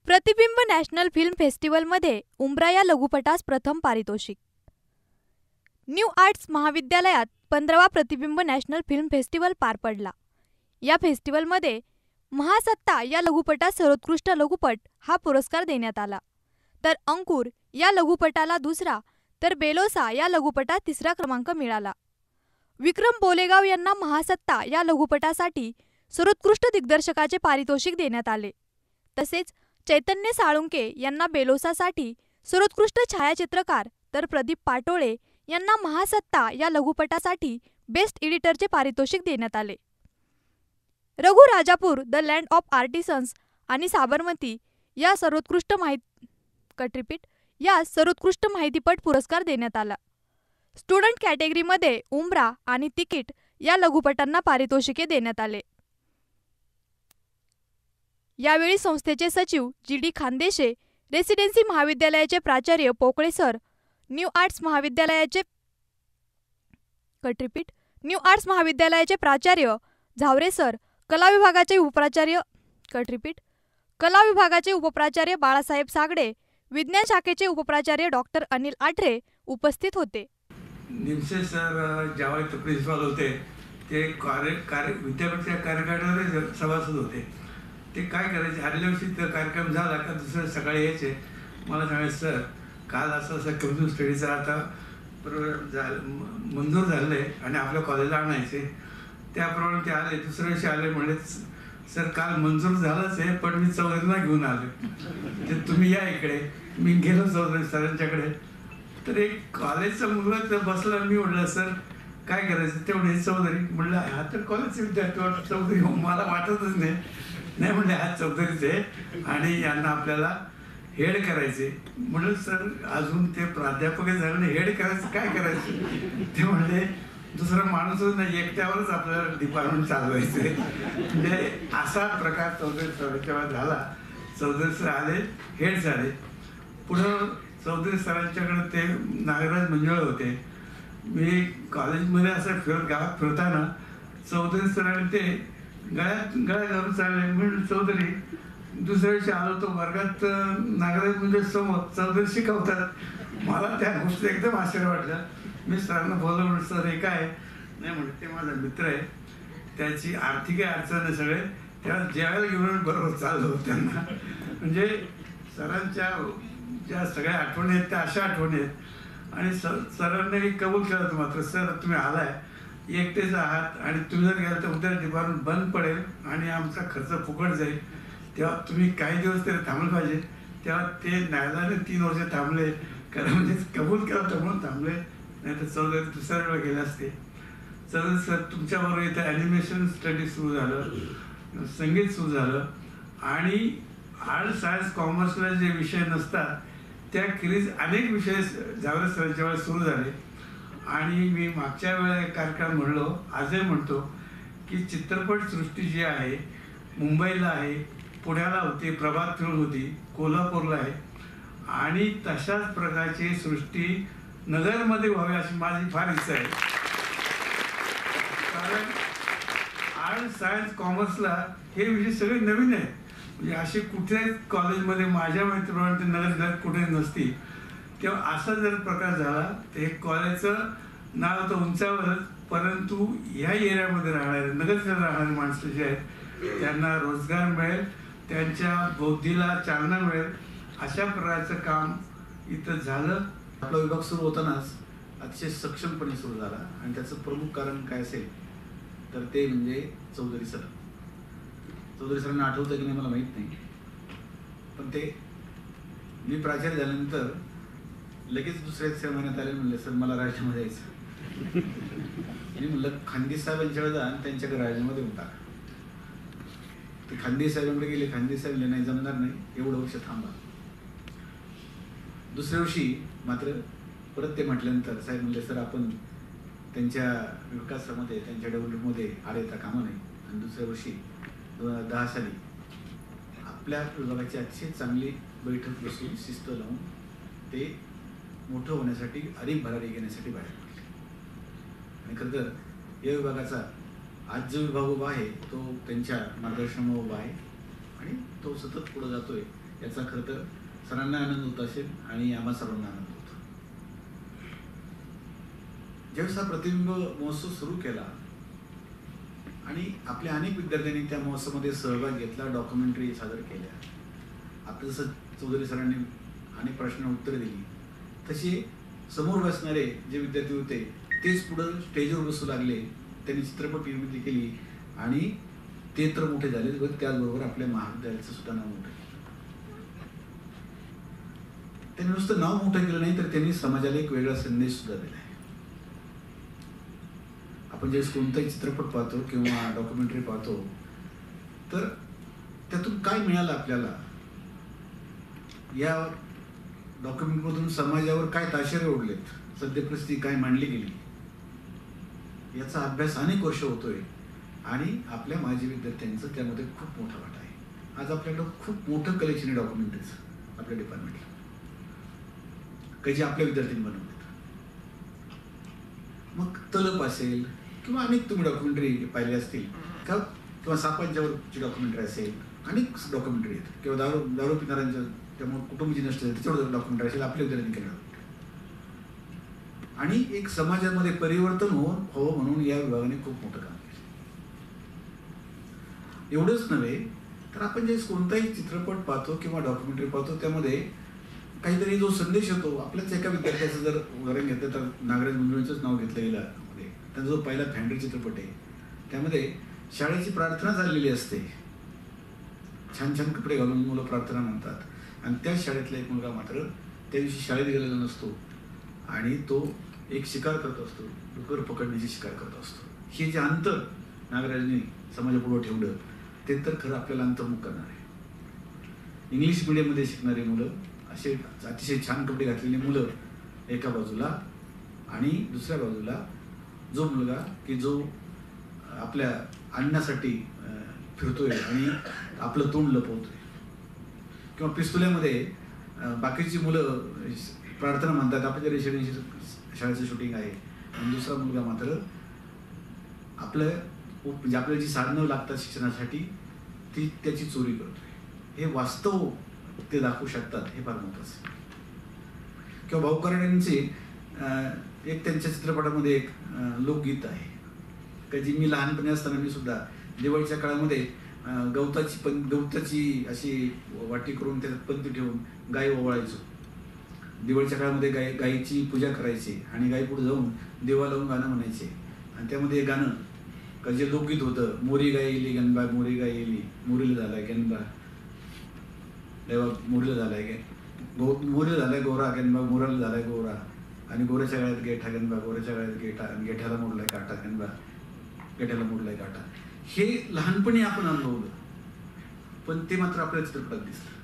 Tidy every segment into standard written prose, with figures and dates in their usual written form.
प्रतिबिंब national film फेस्टिवलमध्ये उंबरा या लघुपटास प्रथम पारितोषिक. न्यू आर्ट्स महाविद्यालयात 15वा प्रतिबिंब नॅशनल फिल्म फेस्टिवल पार पडला. या फेस्टिवलमध्ये महासत्ता या लघुपटास सर्वोत्कृष्ट लघुपट हा पुरस्कार देण्यात आला, तर अंकुर या लघुपटाला दुसरा तर बेलोसा या लघुपटास तिसरा क्रमांक मिळाला. विक्रम बोलेगाव यांना महासत्ता या लघुपटासाठी सर्वोत्कृष्ट दिग्दर्शकाचे पारितोषिक देण्यात आले. तसेच चैतन्य साळुंके यांना बेलोसासाठी सर्वोत्कृष्ट छायाचित्रकार तर प्रदीप पाटोळे यांना महासत्ता या लघुपटासाठी बेस्ट एडिटरचे पारितोषिक देण्यात आले. Raghu Rajapur the land of artisans आणि साबरमती या सर्वोत्कृष्ट माहितीपट पुरस्कार देण्यात आला. स्टुडंट कॅटेगरीमध्ये उंबरा आणि तिकीट या लघुपटांना पारितोषिके देण्यात आले. यावेळी संस्थेचे सचिव जी.डी. खानदेशे, रेसिडेन्सी महाविद्यालयाचे प्राचार्य पोकळे सर, न्यू आर्ट्स महाविद्यालयाचे प्राचार्य झावरे सर, कला विभागाचे उपप्राचार्य बाळासाहेब सागडे, विज्ञान शाखेचे उपप्राचार्य डॉक्टर अनिल आठरे उपस्थित होते. निमसे सर ज्यावेळी प्रिन्सिपाल होते ते विद्यापीठाच्या कार्यकाळावर सभासद होते. ते काय करायचे, आदल्या दिवशी कार्यक्रम झाला का दुसऱ्या सकाळी यायचे, मला सांगायचे सर काल असं कम्प्युटर स्टडीचा आता मंजूर झालं आहे आणि आपल्या कॉलेजला आणायचे. त्याप्रमाणे ते आले. दुसऱ्या दिवशी आले, म्हणले सर काल मंजूर झालंच आहे पण मी चौधरींना घेऊन आले, ते तुम्ही या इकडे. मी गेलो चौधरी सरांच्याकडे, तर एक कॉलेजचा मुलगा तर बसला. मी म्हटलं सर काय करायचं, ते म्हणजे चौधरी. म्हटलं हा तर कॉलेजचे विद्यार्थी वाटत चौधरी, मला वाटतच नाही म्हणले हा चौधरीच आहे आणि यांना आपल्याला हेड करायचे. म्हटलं सर अजून ते प्राध्यापक झाले, हेड करायचं काय करायचं. ते म्हणले दुसरा माणूसच नाही, एकट्यावरच आपल्याला डिपार्टमेंट चालवायचे. म्हणजे असा प्रकार चौधरी सरांच्या झाला. चौधरी सर आले, हेड झाले. पुढं चौधरी सरांच्याकडे ते नागराज मंजुळे होते. मी कॉलेजमध्ये असं गावात फिरताना चौधरी सरांनी ते गळ्या घालून चालले. म्हणून चौधरी दुसऱ्या दिवशी आलो तो वर्गात, नागराज मंजुळे समोर चौधरी शिकवतात. मला त्या गोष्टी एकदम आश्चर्य वाटलं. मी सरांना बोललो, म्हणून सर हे काय नाही म्हणते, ते माझा मित्र आहे, त्याची आर्थिक अडचण आहे सगळे, तेव्हा जेवायला घेऊन बरोबर चाललो त्यांना. म्हणजे सरांच्या ज्या सगळ्या आठवणी आहेत त्या अशा आठवणी आहेत. आणि सरांनी कबूल केलं मात्र, सर तुम्ही आलाय, एकटेच आहात आणि तुम्ही जर गेला तर उद्या डिपार्टमेंट बंद पडेल आणि आमचा खर्च फुकट जाईल, तेव्हा तुम्ही काही दिवस तरी थांबलं पाहिजे. तेव्हा ते न्यायालयाने 3 वर्ष थांबले, कारण म्हणजे कबूल केलं तर म्हणून थांबले, नाही तर चौधरी दुसऱ्या वेळा गेले असते. चौधरी सर तुमच्याबरोबर इथं ॲनिमेशन स्टडी सुरू झालं, संगीत सुरू झालं आणि आर्ट सायन्स कॉमर्सला जे विषय नसतात त्या खेरीज अनेक विषय झावरे सरांच्या वेळेस सुरू झाले. आणि मी मागच्या वेळेला एक कार्यक्रम म्हणलो, आजही म्हणतो की चित्रपटसृष्टी जी आहे मुंबईला आहे, पुण्याला होती, प्रभात फिल्म होती, कोल्हापूरला आहे आणि तशाच प्रकारची सृष्टी नगरमध्ये व्हावी अशी माझी फार इच्छा आहे. कारण आर्ट सायन्स कॉमर्सला हे विषय सगळे नवीन आहेत. म्हणजे असे कुठे कॉलेजमध्ये माझ्या माहितीप्रमाणे नगर कुठे नसती. तेव्हा असा जर प्रकार झाला तर हे कॉलेजचं नाव तर उंचावरच, परंतु ह्या एरियामध्ये राहणारे नगरमध्ये राहणारे माणसं जे आहेत त्यांना रोजगार मिळेल, त्यांच्या बुद्धीला चालना मिळेल, अशा प्रकारचं काम इथं झालं. आपला विभाग सुरू होतानाच अतिशय सक्षमपणे सुरू झाला आणि त्याचं प्रमुख कारण काय असेल तर ते म्हणजे चौधरी सर. चौधरी सरांना आठवतं की नाही मला माहीत नाही, पण ते मी प्राचार्य झाल्यानंतर लगेच दुसऱ्या 3 महिन्यात आले. म्हणले सर मला राज्यामध्ये यायचं. मी म्हणलं खानदी साहेबांच्याकडे जा आणि त्यांच्याकडे राज्यामध्ये होता. ते खानदी साहेबांकडे गेले. खानदी साहेब नाही जमणार नाही, एवढं वर्ष थांबा. दुसऱ्या दिवशी मात्र परत ते म्हटल्यानंतर साहेब म्हणले सर आपण त्यांच्या विकासामध्ये त्यांच्या डेव्हलपमध्ये आड येता कामा नाही. आणि दुसऱ्या वर्षी 2010 साली आपल्या विभागाची अतिशय चांगली बैठक बसून शिस्त लावून ते मोठं होण्यासाठी अधिक भरारी घेण्यासाठी बाहेर पडले. आणि खरं तर या विभागाचा आज जो विभाग उभा आहे तो त्यांच्या मार्गदर्शनामुळे उभा आहे आणि तो सतत पुढे जातोय. याचा खरं तर सरांना आनंद होत असेल आणि आम्हा सर्वांना आनंद होतो. ज्यावेळेस हा प्रतिबिंब महोत्सव सुरू केला आणि आपल्या अनेक विद्यार्थ्यांनी त्या महोत्सवामध्ये सहभाग घेतला, डॉक्युमेंटरी सादर केल्या. आपलं जसं चौधरी सरांनी अनेक प्रश्नांना उत्तरं दिली, तसे समोर बसणारे जे विद्यार्थी होते तेच पुढं स्टेजवर बसू लागले. त्यांनी चित्रपट निर्मिती केली आणि ते तर मोठे झाले, त्याचबरोबर आपल्या महाविद्यालयाचं सुद्धा नाव मोठं केलं. त्यांनी नुसतं नाव मोठं केलं नाही, तर त्यांनी समाजाला एक वेगळा संदेश सुद्धा दिला आहे. आपण ज्यावेळेस कोणताही चित्रपट पाहतो किंवा डॉक्युमेंटरी पाहतो, तर त्यातून काय मिळालं आपल्याला, या डॉक्युमेंटमधून समाजावर काय ताशेरे ओढलेत, सद्य परिस्थिती काय मांडली गेली, याचा अभ्यास अनेक वर्ष होतोय आणि आपल्या माजी विद्यार्थ्यांचं त्यामध्ये खूप मोठा वाटा आहे. आज आपल्याकडं खूप मोठं कलेक्शन आहे डॉक्युमेंटरीचं आपल्या डिपार्टमेंटला, काही जे आपल्या विद्यार्थ्यांनी बनवतात. मग तलप असेल किंवा अनेक तुम्ही डॉक्युमेंटरी पाहिले असतील किंवा सापांच्यावरची डॉक्युमेंटरी असेल, अनेक डॉक्युमेंटरी आहेत किंवा दारू पिणाऱ्यांच्या त्यामुळे कुटुंब जी नष्ट त्याच्यावर डॉक्युमेंटरी असेल, आपल्या विद्यार्थ्यांनी केलं. आणि एक समाजामध्ये परिवर्तन व्हावं म्हणून या विभागाने खूप मोठं काम केलं. एवढंच नव्हे तर आपण जे कोणताही चित्रपट पाहतो किंवा डॉक्युमेंटरी पाहतो, त्यामध्ये काहीतरी जो संदेश होतो. आपल्याच एका विद्यार्थ्याचं जर उदाहरण घेतलं तर नागराज मंजुळेंचंच नाव घेतलं गेलं. त्यांचा जो पहिला फॅन्ड्री चित्रपट आहे, त्यामध्ये शाळेची प्रार्थना झालेली असते. छान छान कपडे घालून मुलं प्रार्थना म्हणतात आणि त्याच शाळेतला एक मुलगा मात्र त्या दिवशी शाळेत गेलेला नसतो आणि तो एक शिकार करत असतो, डुकर पकडण्याची शिकार करत असतो. हे जे अंतर नागराजने समाजापुढे ठेवलं, ते तर खरं आपल्याला अंतर्मुख करणार आहे. इंग्लिश मिडियममध्ये शिकणारी मुलं, असे अतिशय छान कपडे घातलेली मुलं एका बाजूला आणि दुसऱ्या बाजूला जो मुलगा की जो आपल्या अन्नासाठी फिरतोय आणि आपलं तोंड लपवतोय, किंवा पिस्तुल्यामध्ये बाकीची मुलं प्रार्थना म्हणतात, आपल्या रेसिडेन्शियल शाळेचं शूटिंग आहे, आणि दुसरा मुलगा मात्र आपलं म्हणजे आपल्याला जी साधनं लागतात शिक्षणासाठी ती त्याची चोरी करतोय. हे वास्तव ते दाखवू शकतात, हे फार महत्त्वाचं. किंवा भाऊ कर्ड्यांचे एक त्यांच्या चित्रपटामध्ये एक लोकगीत आहे का, जी मी लहानपणी असताना मी सुद्धा दिवाळीच्या काळामध्ये गवताची अशी वाटी करून त्याच्यात पंती ठेवून गाय ओवाळायचो. दिवाळीच्या काळामध्ये गायीची पूजा करायची आणि गायी पुढे जाऊन देवा लावून गाणं म्हणायचे. आणि त्यामध्ये गाणं का जे लोकगीत होतं, मोरी गाय येली गणबा, मोरी गाय येली, मोरीला झालाय गणबा, देवा मोरीला झालाय मोरीला झालाय गोरा गणबा, मोराला झालाय गोरा, आणि गोऱ्याच्या गळ्यात गेठा गणबा, गोऱ्याच्या गळ्यात गेठा, आणि गेठ्याला मोडलाय काटा गणबा, गेठ्याला मोडलाय काटा. हे लहानपणी आपण अनुभवलं, पण ते मात्र आपल्या चित्रपटात दिसलं.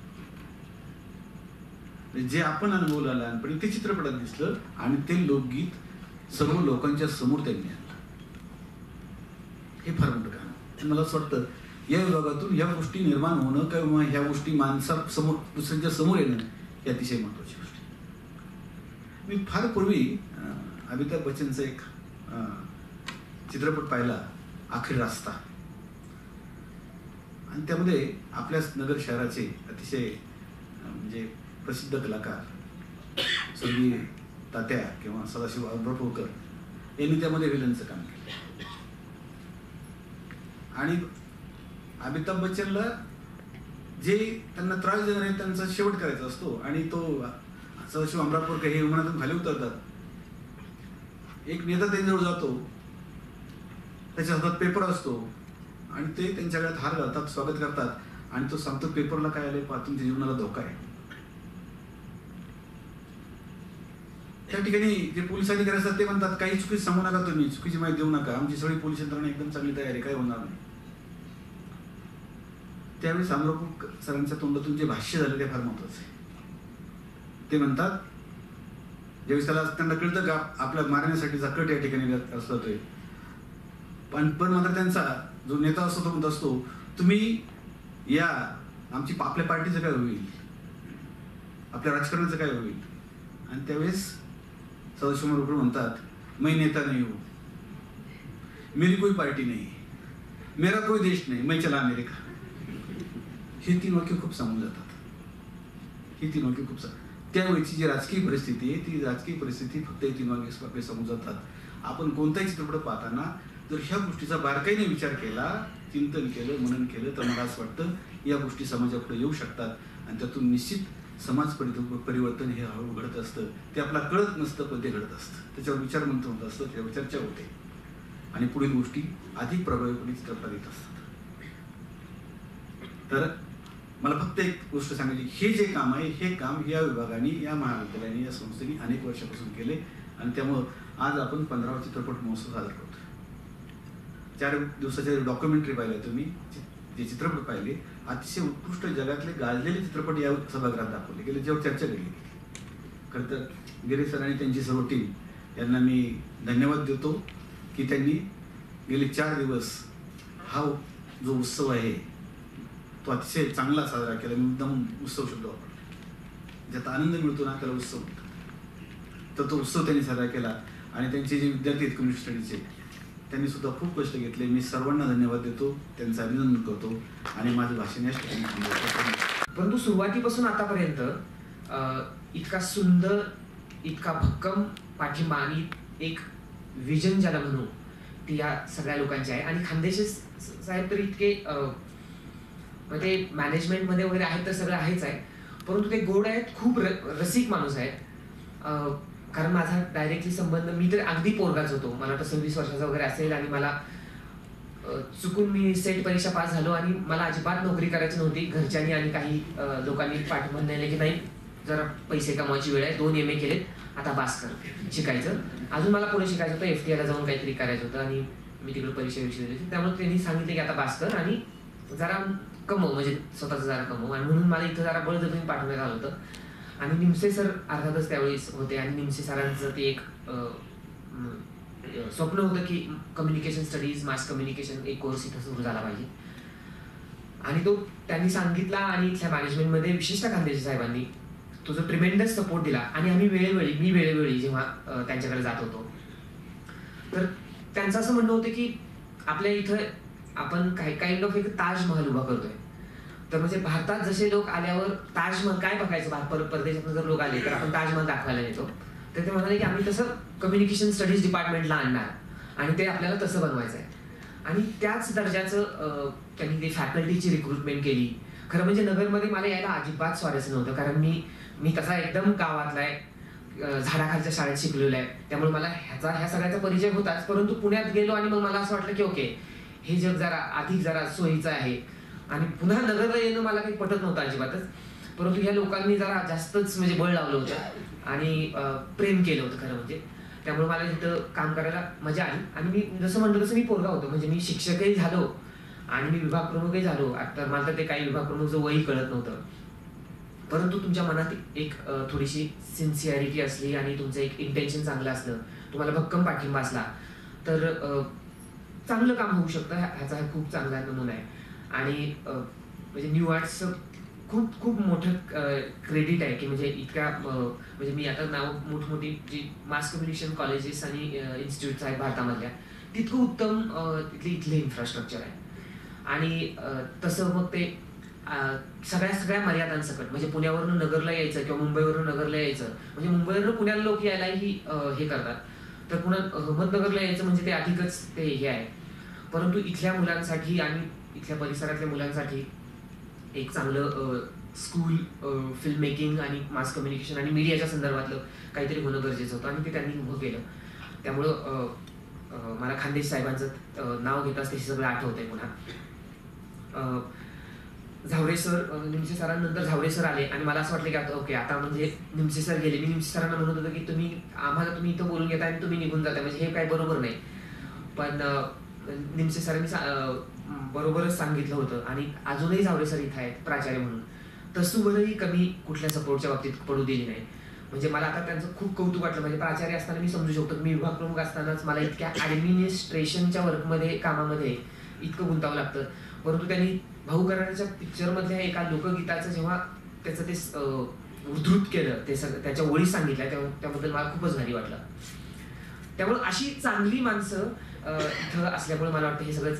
जे आपण अनुभवलं लहानपणी ते चित्रपटात दिसलं आणि ते लोकगीत सर्व लोकांच्या समोर त्यांनी आणलं. हे फार मोठं काम. मला असं वाटतं या विभागातून ह्या गोष्टी निर्माण होणं किंवा ह्या गोष्टी माणसासमोर दुसऱ्यांच्या समोर येणं ही अतिशय महत्त्वाची गोष्ट आहे. मी फार पूर्वी अमिताभ बच्चनचा एक चित्रपट पाहिला, आखिर रास्ता, आणि त्यामध्ये आपल्या नगर शहराचे अतिशय म्हणजे प्रसिद्ध कलाकार स्वर्गीय तात्या किंवा सदाशिव अभ्रपूरकर यांनी त्यामध्ये विलनचं काम केलं. आणि अमिताभ बच्चनला जे त्यांना त्रास देणार आहे त्यांचा शेवट करायचा असतो, आणि तो सदाशिव अमरापूरकर हे विमानातून खाली उतरतात. एक नेता त्यांच्याजवळ जातो, त्याच्या हातात पेपर असतो आणि ते त्यांच्या गळ्यात हार घालतात, स्वागत करतात, आणि तो सांगतो पेपरला काय आले पहा, तुमच्या जीवनाला धोका आहे. त्या ठिकाणी जे पोलीस अधिकारी असतात ते म्हणतात काही चुकीचं सांगू नका, तुम्ही चुकीची माहिती देऊ नका, आमची सगळी पोलीस यंत्रणा एकदम चांगली तयारी, काय होणार नाही. त्यावेळी अमरापूर सरांच्या तोंडातून जे भाष्य झालं ते फार महत्वाचं आहे. ते म्हणतात ज्यावेळेस त्यांना कळतं का आपल्या मारण्यासाठीचा कट या ठिकाणी असतोय, पण मात्र त्यांचा जो नेता असतो तो म्हणत असतो, तुम्ही या आपल्या पार्टीचं काय होईल, आपल्या राजकारणाचं काय होईल. आणि त्यावेळेस सदाशिव अमरापूर म्हणतात, मैं नेता नहीं हूं, मेरी कोई पार्टी नहीं, मेरा कोई देश नहीं, मैं चला अमेरिका. हे 3 वाक्य खूप सांगून जातात. ही 3 वाक्य खूप त्यावेळची जी राजकीय परिस्थिती आहे ती राजकीय परिस्थिती फक्त 3 वाक्य आपले समोर जातात. आपण कोणताही चित्रपट पाहताना जर ह्या गोष्टीचा बारकाईने विचार केला, चिंतन केलं, मनन केलं तर मला असं वाटतं या गोष्टी समाजापुढे येऊ शकतात आणि त्यातून निश्चित समाज परिवर्तन हे हळूहळू घडत असतं. ते आपल्याला कळत नसतं पण ते घडत असतं. त्याच्यावर विचार मंथन होत असतं, त्याच्यावर चर्चा होते आणि पुढील गोष्टी अधिक प्रभावीपणे चित्रपटात येत असतात. तर मला फक्त एक गोष्ट सांगायची, हे जे काम आहे हे काम या विभागाने, या महाविद्यालयाने, या संस्थेने अनेक वर्षापासून केले आणि त्यामुळं आज आपण 15वा चित्रपट महोत्सव साजरा करतो. 4 दिवसाचे डॉक्युमेंटरी पाहिल्या तुम्ही, जे चित्रपट पाहिले अतिशय उत्कृष्ट जगातले गाजलेले चित्रपट या सभागृहात दाखवले गेले, ज्यावर चर्चा केली. खरं तर गिरीश सर आणि त्यांची सर्व टीम यांना मी धन्यवाद देतो की त्यांनी गेले 4 दिवस हा जो उत्सव आहे तो अतिशय चांगला साजरा केला. एकदम उत्सव शब्द वापरला, ज्यात आनंद मिळतो ना त्याला उत्सव म्हणतात. तर तो उत्सव त्यांनी साजरा केला आणि त्यांचे जे विद्यार्थी आहेत कम्युनिटी स्टडीजचे त्यांनी सुद्धा खूप कष्ट घेतले. मी सर्वांना धन्यवाद देतो, त्यांचं अभिनंदन करतो आणि माझं भाषण याच ठिकाणी थांबवतो. परंतु सुरुवातीपासून आतापर्यंत इतका सुंदर, इतका भक्कम पाठिंबा आणि एक विजन ज्याला म्हणू ती या सगळ्या लोकांची आहे. आणि खानदेशी साहेब तर इतके म्हणजे मॅनेजमेंटमध्ये वगैरे आहेत तर सगळं आहेच आहे, परंतु ते गोड आहेत, खूप रसिक माणूस आहेत. कारण माझा डायरेक्टली संबंध, मी तर अगदी पोरगाच होतो, मला वाटतं 26 वर्षाचा वगैरे असेल आणि मला चुकून मी सेट परीक्षा पास झालो आणि मला अजिबात नोकरी करायची नव्हती. घरच्यांनी आणि काही लोकांनी पाठिंबा दिले की नाही जरा पैसे कमवायची वेळ आहे, 2 MA केलेत, आता बास कर शिकायचं. अजून मला पुढे शिकायचं होतं, FTI जाऊन काहीतरी करायचं होतं आणि मी तिकडे परीक्षा दिली. त्यामुळे त्यांनी सांगितले की आता बास कर आणि जरा कमव, म्हणजे स्वतःचं जरा कमव. आणि म्हणून मला इथं जरा बळजबरीने पाठवण्यात आलं होतं. आणि निमसे सर अर्थातच त्यावेळेस होते आणि निमसे सरांचं ते एक स्वप्न होतं की कम्युनिकेशन स्टडीज, मास कम्युनिकेशन एक कोर्स इथं सुरू झाला पाहिजे. आणि तो त्यांनी सांगितला आणि इथल्या मॅनेजमेंटमध्ये विशेषतः खानदेशी साहेबांनी तो जो ट्रिमेंडस सपोर्ट दिला. आणि आम्ही मी वेळोवेळी जेव्हा त्यांच्याकडे जात होतो तर त्यांचं असं म्हणणं होतं की आपल्या इथं आपण काइंड ऑफ एक ताजमहल उभा करतोय. तर म्हणजे भारतात जसे लोक आल्यावर ताजमहल काय बघायचं, परदेशातून जर लोक आले तर आपण ताजमहल दाखवायला येतो. तर ते म्हणाले की आम्ही तसं कम्युनिकेशन स्टडीज डिपार्टमेंटला आणणार आणि ते आपल्याला तसं बनवायचं आहे. आणि त्याच दर्जाचं त्यांनी ते फॅकल्टीची रिक्रुटमेंट केली. खरं म्हणजे नगरमध्ये मला यायला अजिबात स्वारस्य नव्हतं, कारण मी तसा एकदम गावातला आहे, झाडाखालच्या शाळेत शिकलेलो आहे, त्यामुळे मला ह्या सगळ्याचा परिचय होताच. परंतु पुण्यात गेलो आणि मग मला असं वाटलं की ओके हे जग जरा सोयीचं आहे. आणि पुन्हा नगरला येणं मला काही पटत नव्हतं अजिबातच. परंतु ह्या लोकांनी जरा जास्तच म्हणजे बळ लावलं होतं आणि प्रेम केलं होतं खरं म्हणजे. त्यामुळे मला तिथं काम करायला मजा आली. आणि मी जसं म्हटलं तसं मी पोरगा होतो, म्हणजे मी शिक्षकही झालो आणि मी विभाग प्रमुखही झालो. आता मला तर ते काही विभाग प्रमुखचं वयही कळत नव्हतं. परंतु तुमच्या मनात एक थोडीशी सिन्सिअरिटी असली आणि तुमचं एक इंटेन्शन चांगलं असलं, तुम्हाला भक्कम पाठिंबा असला तर चांगलं काम होऊ शकतं. ह्याचा हा खूप चांगला नमुना आहे. आणि म्हणजे न्यू आर्ट्सचं खूप मोठं क्रेडिट आहे की म्हणजे इतक्या म्हणजे मी आता नाव मोठमोठी जी मास कम्युनिकेशन कॉलेजेस आणि इन्स्टिट्यूट्स आहेत भारतामधल्या, तितकं उत्तम इथले इन्फ्रास्ट्रक्चर आहे. आणि तसं मग ते सगळ्या मर्यादांसकट, म्हणजे पुण्यावरून नगरला यायचं किंवा मुंबईवरून नगरला यायचं, म्हणजे मुंबईवरून पुण्याला लोक यायलाही हे करतात, तर पुन्हा अहमदनगरला यायचं म्हणजे ते अधिकच ते हे आहे. परंतु इथल्या मुलांसाठी आणि इथल्या परिसरातल्या मुलांसाठी एक चांगलं स्कूल फिल्म मेकिंग आणि मास कम्युनिकेशन आणि मीडियाच्या संदर्भातलं काहीतरी होणं गरजेचं होतं आणि ते त्यांनी उभं केलं. त्यामुळं मला खानदेश साहेबांचं नाव घेताच ते सगळं आठवतंय पुन्हा. झावरे सर, निमसे सरांनंतर झावरे सर आले आणि मला असं वाटलं की आता ओके आता म्हणजे निमसे सर गेले. मी निमसे सरांना म्हणत होतो की तुम्ही इथं बोलून घेता आणि तुम्ही निघून जाता, म्हणजे हे काय बरोबर नाही. पण निमसे सरांनी बरोबरच सांगितलं होतं आणि अजूनही झावरे सर इथं आहेत प्राचार्य म्हणून. तसूवरही कमी कुठल्या सपोर्टच्या बाबतीत पडू दिली नाही. म्हणजे मला आता त्यांचं खूप कौतुक वाटलं. म्हणजे प्राचार्य असताना मी समजू शकतो, मी विभाग प्रमुख असतानाच मला इतक्या ॲडमिनिस्ट्रेशनच्या वर्कमध्ये कामामध्ये इतकं गुंतावं लागतं. परंतु त्यांनी भाऊ कराराच्या पिक्चरमधल्या एका लोकगीताचं जेव्हा त्याचं ते उद्धृत केलं, ते त्याच्या ओळी सांगितल्या, त्याबद्दल मला खूपच भारी वाटलं. त्यामुळे अशी चांगली माणसं इथं असल्यामुळे मला वाटतं हे सगळं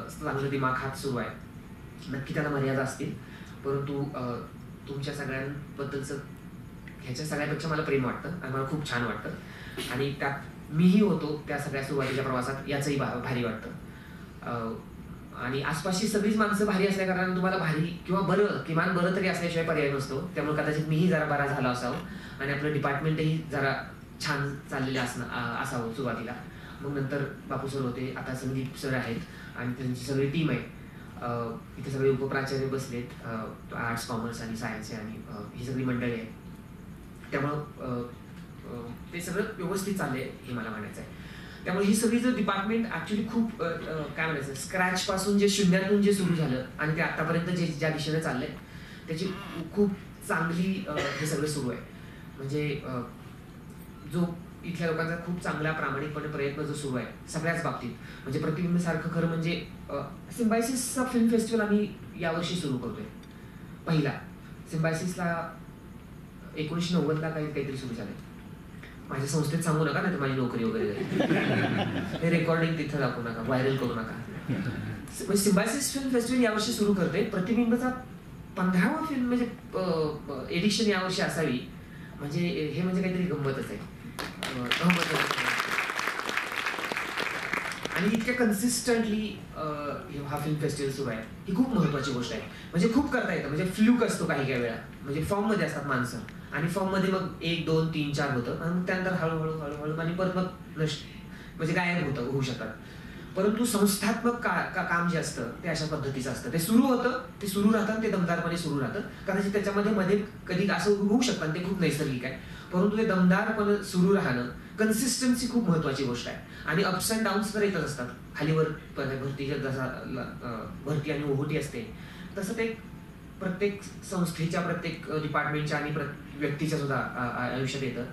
चांगलं दिमाग हात सुरू आहे. नक्की त्याला मर्यादा असतील, परंतु तुमच्या सगळ्यांबद्दलचं ह्याच्या सगळ्यापेक्षा मला प्रेम वाटतं आणि मला खूप छान वाटतं आणि त्यात मीही होतो त्या सगळ्या सुरुवातीच्या प्रवासात, याचंही भारी वाटतं. आणि आसपासची सगळीच माणसं भारी असल्या कारणाने तुम्हाला भारी किंवा बरं किमान बरं तरी असल्याशिवाय पर्याय नसतो. त्यामुळे कदाचित मीही जरा बरा झाला असावं आणि आपलं डिपार्टमेंटही जरा छान चाललेलं असावं सुरुवातीला. मग नंतर बापू सर होते, आता संदीप सर आहेत आणि त्यांची सगळी टीम आहे. इथे सगळे उपप्राचार्य बसलेत, आर्ट्स, कॉमर्स आणि सायन्सचे आणि ही सगळी मंडळी आहे. त्यामुळं ते सगळं व्यवस्थित चाललंय हे मला म्हणायचं आहे. त्यामुळे ही सगळी जर डिपार्टमेंट ॲक्च्युली खूप काय म्हणायचं, स्क्रॅच पासून जे शून्यातून जे सुरू झालं आणि ते आतापर्यंत जे ज्या दिशेने चाललंय त्याची खूप चांगली हे सगळं सुरू आहे. म्हणजे जो इथल्या लोकांचा खूप चांगला प्रामाणिकपणे प्रयत्न जो सुरू आहे सगळ्याच बाबतीत, म्हणजे प्रतिबिंब सारखं खरं म्हणजे सिम्बायसिसचा फिल्म फेस्टिवल आम्ही यावर्षी सुरू करतोय. पहिला सिम्बायसिसला 1990ला काहीतरी सुरू झालंय. माझ्या संस्थेत सांगू नका ना, तर माझी नोकरी वगैरे हे रेकॉर्डिंग तिथं दाखवू नका, व्हायरल करू नका. सिम्बायसिस फिल्म फेस्टिवल यावर्षी सुरू करते. प्रतिबिंबचा 15वा फिल्म म्हणजे एडिशन यावर्षी असावी, म्हणजे हे म्हणजे काहीतरी गंमतच आहे. आणि इतक्या कन्सिस्टंटली हा फिल्म फेस्टिवल सुरू आहे ही खूप महत्वाची गोष्ट आहे. म्हणजे खूप करता येतं, म्हणजे फ्लूक असतो काही काही वेळा, म्हणजे फॉर्म मध्ये असतात माणसं आणि फॉर्म मध्ये मग 1, 2, 3, 4 होतं आणि त्यानंतर हळूहळू आणि परत मग म्हणजे गायब होऊ शकतात. परंतु संस्थात्मक काम जे असतं ते अशा पद्धतीचं असतं. ते सुरू होतं, ते सुरू राहतं, ते दमदारपणे सुरू राहतं. कदाचित त्याच्यामध्ये कधी असं होऊ शकतं, ते खूप नैसर्गिक आहे. परंतु ते दमदारपणे सुरू राहणं, कन्सिस्टन्सी खूप महत्वाची गोष्ट आहे. आणि अप्स अँड डाऊन्स तर येतच असतात. खालीवर भरतीच्या जसा भरती आणि ओहोटी असते तसं ते प्रत्येक संस्थेच्या, प्रत्येक डिपार्टमेंटच्या आणि व्यक्तीच्या सुद्धा आयुष्यात येतं.